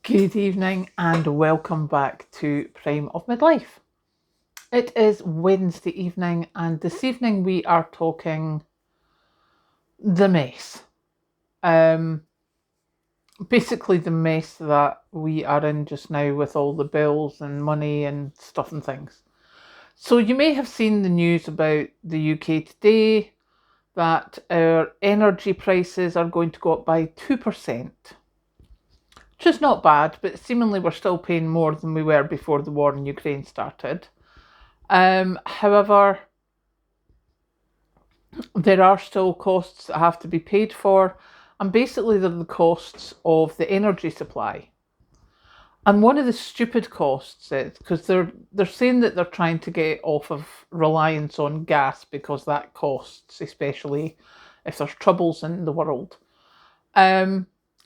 Good evening and welcome back to Prime of Midlife. It is Wednesday evening, and this evening we are talking the mess. Basically, the mess that we are in just now with all the bills and money and stuff and things. So, you may have seen the news about the UK today that our energy prices are going to go up by 2%. Which is not bad, but seemingly we're still paying more than we were before the war in Ukraine started. However, there are still costs that have to be paid for, and basically they're the costs of the energy supply. And one of the stupid costs is because they're saying that they're trying to get off of reliance on gas because that costs, especially if there's troubles in the world.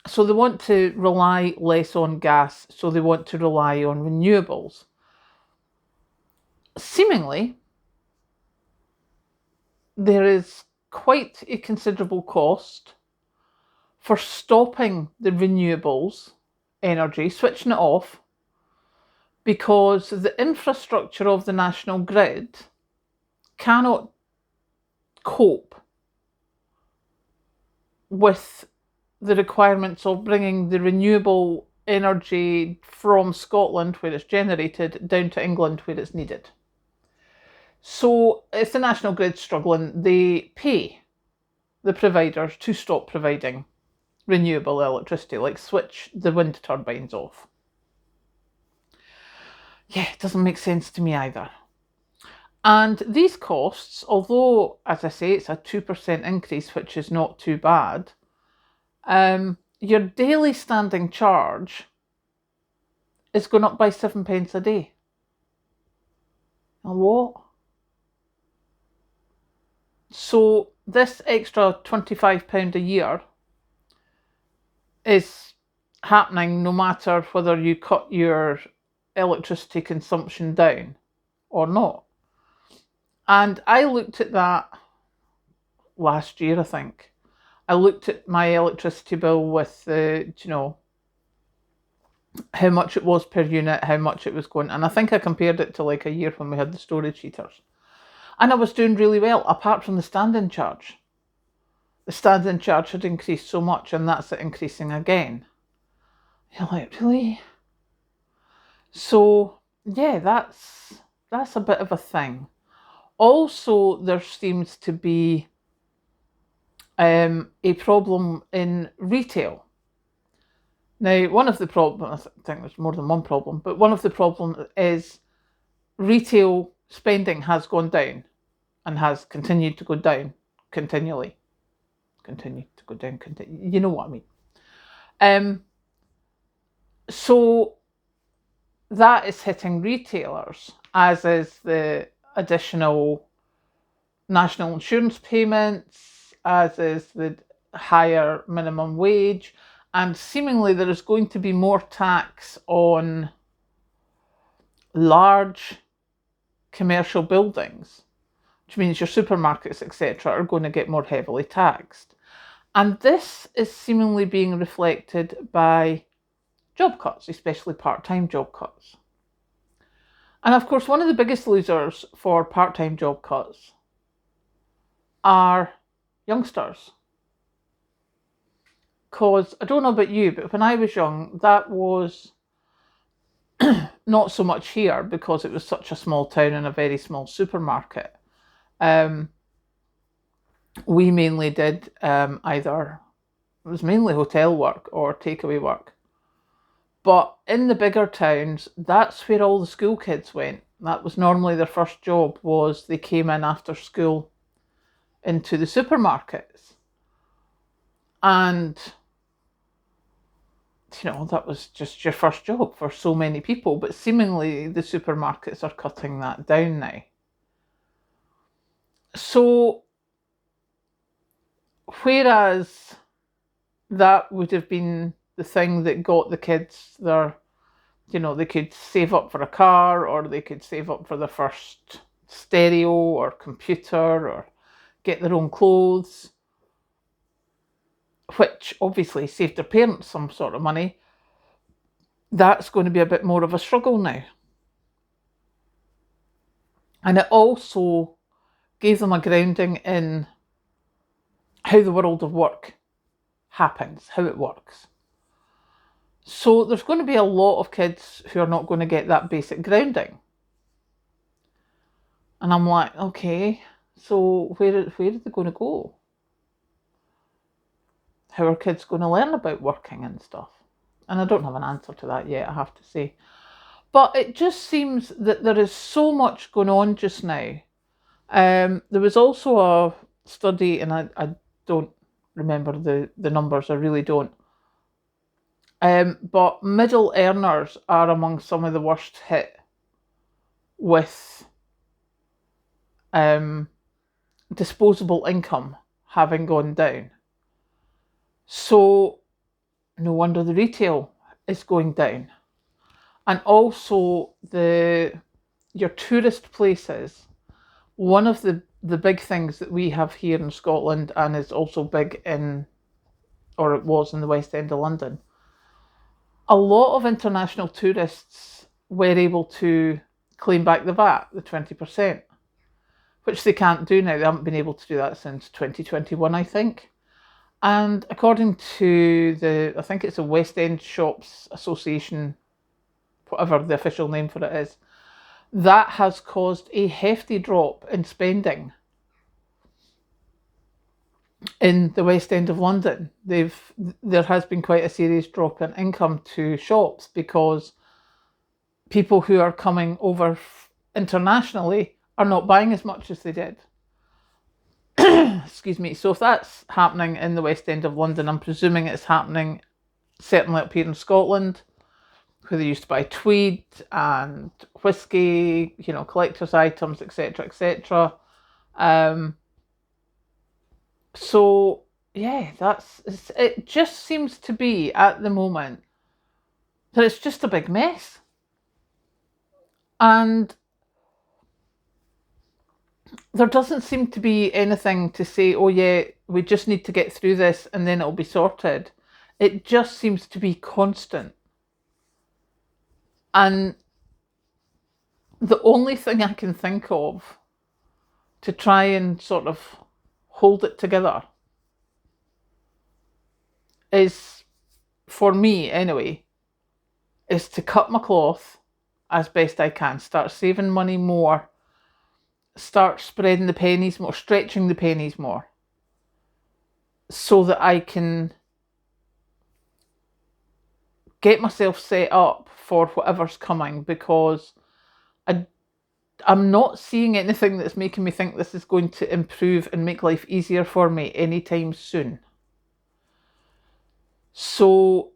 So they want to rely less on gas, so they want to rely on renewables. Seemingly, there is quite a considerable cost for stopping the renewables energy, switching it off, because the infrastructure of the national grid cannot cope with the requirements of bringing the renewable energy from Scotland, where it's generated, down to England, where it's needed. So if the national grid's struggling, they pay the providers to stop providing renewable electricity, like switch the wind turbines off. Yeah, it doesn't make sense to me either. And these costs, although, as I say, it's a 2% increase, which is not too bad, your daily standing charge is going up by 7p a day. And what? So this extra £25 a year is happening no matter whether you cut your electricity consumption down or not. And I looked at that last year, I think. I looked at my electricity bill with how much it was per unit, how much it was going, and I think I compared it to like a year when we had the storage heaters. And I was doing really well, apart from the stand-in charge. The stand-in charge had increased so much, and that's it increasing again. You're like, really? So yeah, that's a bit of a thing. Also, there seems to be a problem in retail. Now, one of the problems, I think there's more than one problem, but one of the problems is retail spending has gone down and has continued to go down continually. You know what I mean. So that is hitting retailers, as is the additional national insurance payments, as is the higher minimum wage, and seemingly there is going to be more tax on large commercial buildings, which means your supermarkets, etc., are going to get more heavily taxed. And this is seemingly being reflected by job cuts, especially part-time job cuts. And of course, one of the biggest losers for part-time job cuts are youngsters. Because I don't know about you, but when I was young, that was not so much here because it was such a small town and a very small supermarket. We mainly did either, it was mainly hotel work or takeaway work. But in the bigger towns, that's where all the school kids went. That was normally their first job, was they came in after school into the supermarkets. And, that was just your first job for so many people. But seemingly the supermarkets are cutting that down now. So, whereas that would have been the thing that got the kids they could save up for a car, or they could save up for their first stereo or computer, or get their own clothes, which obviously saved their parents some sort of money. that's going to be a bit more of a struggle now. And it also gave them a grounding in how the world of work happens, how it works. So there's going to be a lot of kids who are not going to get that basic grounding. And I'm like, okay, so where are they going to go? How are kids going to learn about working and stuff? And I don't have an answer to that yet, I have to say. But it just seems that there is so much going on just now. There was also a study, and I don't remember the numbers, I really don't. But middle earners are among some of the worst hit with disposable income having gone down. So no wonder the retail is going down. And also your tourist places, one of the big things that we have here in Scotland, and is also big or it was in the West End of London, a lot of international tourists were able to claim back the VAT, the 20%, which they can't do now. They haven't been able to do that since 2021, I think. And according to I think it's the West End Shops Association, whatever the official name for it is, that has caused a hefty drop in spending in the West End of London. There has been quite a serious drop in income to shops because people who are coming over internationally are not buying as much as they did. Excuse me. So if that's happening in the West End of London, I'm presuming it's happening certainly up here in Scotland, where they used to buy tweed and whiskey, collector's items, etc., etc. So yeah, it just seems to be at the moment that it's just a big mess. And there doesn't seem to be anything to say, oh yeah, we just need to get through this and then it'll be sorted. It just seems to be constant. And the only thing I can think of to try and sort of hold it together is, for me anyway, is to cut my cloth as best I can, start saving money more, start spreading the pennies more, stretching the pennies more, so that I can get myself set up for whatever's coming, because I'm not seeing anything that's making me think this is going to improve and make life easier for me anytime soon. So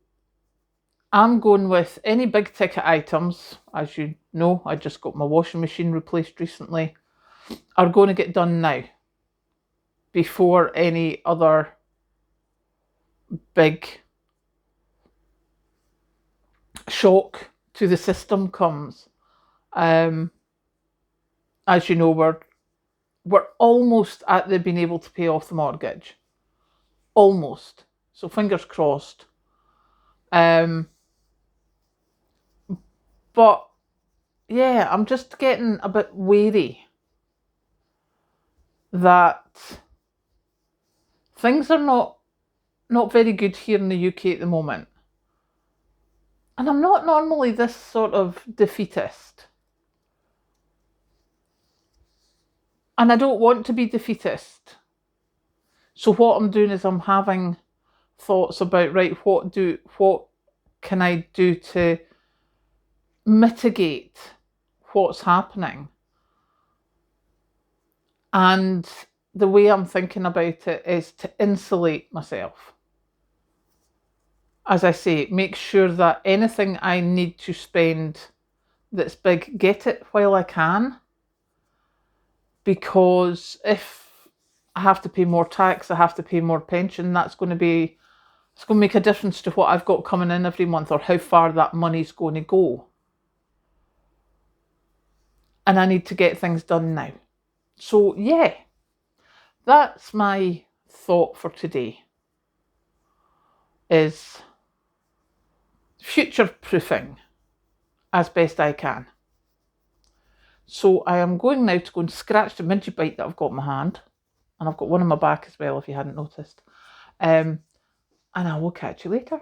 I'm going with any big ticket items. As you know, I just got my washing machine replaced recently, are going to get done now before any other big shock to the system comes. As you know, we're almost at the being able to pay off the mortgage. Almost. So fingers crossed. But yeah, I'm just getting a bit wary that things are not very good here in the UK at the moment. And I'm not normally this sort of defeatist. And I don't want to be defeatist. So what I'm doing is I'm having thoughts about, right, what can I do to mitigate what's happening? And the way I'm thinking about it is to insulate myself. As I say, make sure that anything I need to spend that's big, get it while I can. Because if I have to pay more tax, I have to pay more pension, it's going to make a difference to what I've got coming in every month, or how far that money's going to go. And I need to get things done now. So yeah, that's my thought for today, is future proofing as best I can. So I am going now to go and scratch the midgie bite that I've got in my hand, and I've got one on my back as well if you hadn't noticed, and I will catch you later.